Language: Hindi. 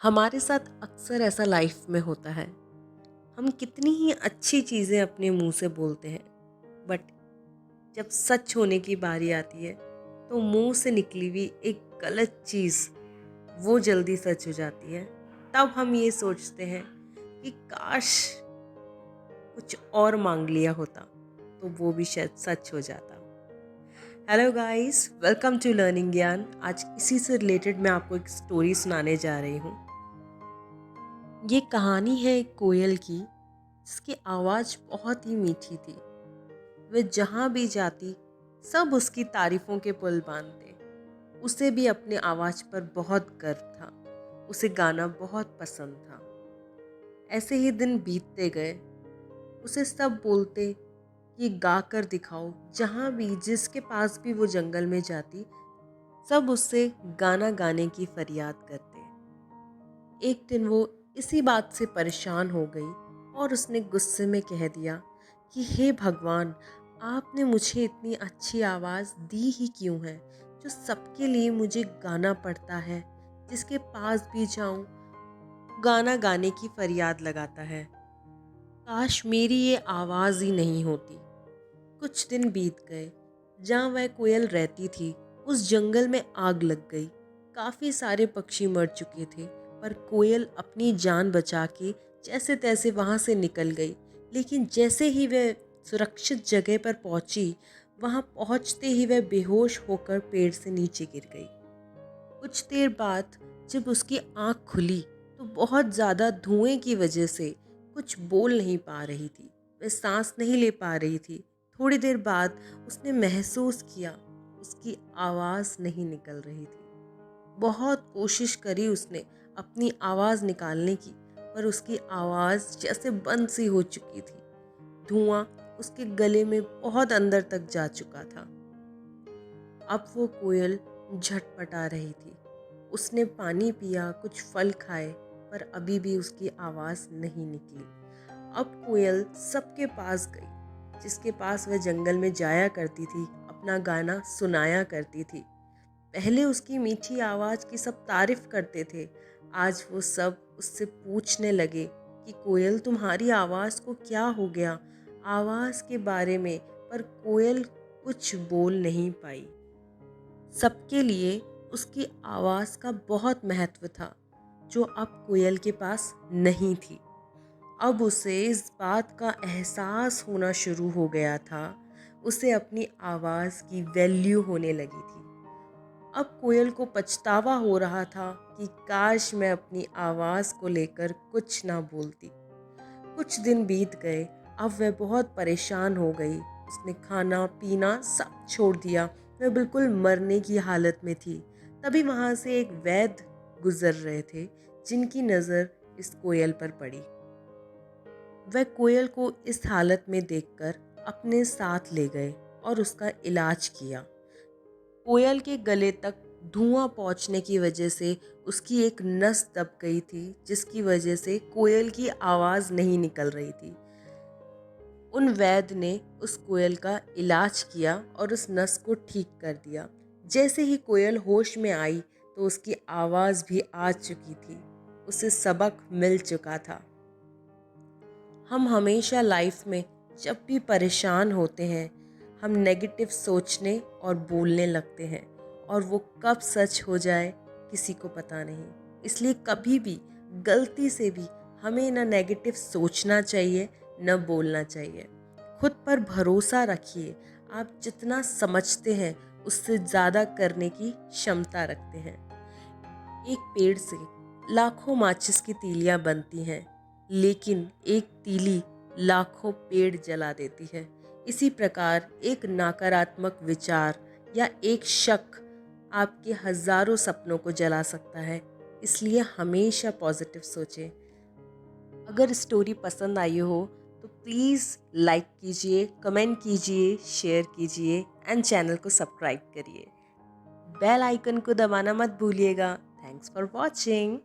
हमारे साथ अक्सर ऐसा लाइफ में होता है। हम कितनी ही अच्छी चीज़ें अपने मुंह से बोलते हैं, बट जब सच होने की बारी आती है तो मुंह से निकली हुई एक गलत चीज़ वो जल्दी सच हो जाती है। तब हम ये सोचते हैं कि काश कुछ और मांग लिया होता तो वो भी शायद सच हो जाता। Hello guys, welcome to learning Gyaan. आज इसी से रिलेटेड मैं आपको एक स्टोरी सुनाने जा रही हूँ। ये कहानी है एक कोयल की, जिसकी आवाज़ बहुत ही मीठी थी। वह जहाँ भी जाती सब उसकी तारीफों के पुल बांधते। उसे भी अपनी आवाज़ पर बहुत गर्व था। उसे गाना बहुत पसंद था। ऐसे ही दिन बीतते गए। उसे सब बोलते कि गा कर दिखाओ। जहाँ भी जिसके पास भी वो जंगल में जाती, सब उससे गाना गाने की फरियाद करते। एक दिन वो इसी बात से परेशान हो गई और उसने गुस्से में कह दिया कि हे भगवान, आपने मुझे इतनी अच्छी आवाज़ दी ही क्यों है, जो सबके लिए मुझे गाना पड़ता है। जिसके पास भी जाऊं गाना गाने की फरियाद लगाता है। काश मेरी ये आवाज़ ही नहीं होती। कुछ दिन बीत गए। जहाँ वह कोयल रहती थी उस जंगल में आग लग गई। काफ़ी सारे पक्षी मर चुके थे, पर कोयल अपनी जान बचा के जैसे तैसे वहाँ से निकल गई। लेकिन जैसे ही वह सुरक्षित जगह पर पहुँची, वहाँ पहुँचते ही वह बेहोश होकर पेड़ से नीचे गिर गई। कुछ देर बाद जब उसकी आँख खुली तो बहुत ज़्यादा धुएं की वजह से कुछ बोल नहीं पा रही थी। वह सांस नहीं ले पा रही थी। थोड़ी देर बाद उसने महसूस किया उसकी आवाज़ नहीं निकल रही थी। बहुत कोशिश करी उसने अपनी आवाज़ निकालने की, पर उसकी आवाज़ जैसे बंद सी हो चुकी थी। धुआं उसके गले में बहुत अंदर तक जा चुका था। अब वो कोयल झटपटा रही थी। उसने पानी पिया, कुछ फल खाए, पर अभी भी उसकी आवाज़ नहीं निकली। अब कोयल सबके पास गई, जिसके पास वह जंगल में जाया करती थी, अपना गाना सुनाया करती थी। पहले उसकी मीठी आवाज़ की सब तारीफ करते थे। आज वो सब उससे पूछने लगे कि कोयल, तुम्हारी आवाज़ को क्या हो गया, आवाज़ के बारे में। पर कोयल कुछ बोल नहीं पाई। सबके लिए उसकी आवाज़ का बहुत महत्व था, जो अब कोयल के पास नहीं थी। अब उसे इस बात का एहसास होना शुरू हो गया था। उसे अपनी आवाज़ की वैल्यू होने लगी थी। अब कोयल को पछतावा हो रहा था कि काश मैं अपनी आवाज़ को लेकर कुछ ना बोलती। कुछ दिन बीत गए। अब वह बहुत परेशान हो गई। उसने खाना पीना सब छोड़ दिया। वह बिल्कुल मरने की हालत में थी। तभी वहाँ से एक वैद्य गुजर रहे थे, जिनकी नज़र इस कोयल पर पड़ी। वह कोयल को इस हालत में देखकर अपने साथ ले गए और उसका इलाज किया। कोयल के गले तक धुआं पहुंचने की वजह से उसकी एक नस दब गई थी, जिसकी वजह से कोयल की आवाज़ नहीं निकल रही थी। उन वैद्य ने उस कोयल का इलाज किया और उस नस को ठीक कर दिया। जैसे ही कोयल होश में आई तो उसकी आवाज़ भी आ चुकी थी। उसे सबक मिल चुका था। हम हमेशा लाइफ में जब भी परेशान होते हैं, हम नेगेटिव सोचने और बोलने लगते हैं, और वो कब सच हो जाए किसी को पता नहीं। इसलिए कभी भी गलती से भी हमें ना नेगेटिव सोचना चाहिए, न बोलना चाहिए। खुद पर भरोसा रखिए। आप जितना समझते हैं उससे ज़्यादा करने की क्षमता रखते हैं। एक पेड़ से लाखों माचिस की तीलियां बनती हैं, लेकिन एक तीली लाखों पेड़ जला देती है। इसी प्रकार एक नकारात्मक विचार या एक शक आपके हजारों सपनों को जला सकता है। इसलिए हमेशा पॉजिटिव सोचें। अगर स्टोरी पसंद आई हो तो प्लीज़ लाइक कीजिए, कमेंट कीजिए, शेयर कीजिए एंड चैनल को सब्सक्राइब करिए। बेल आइकन को दबाना मत भूलिएगा। Thanks for watching.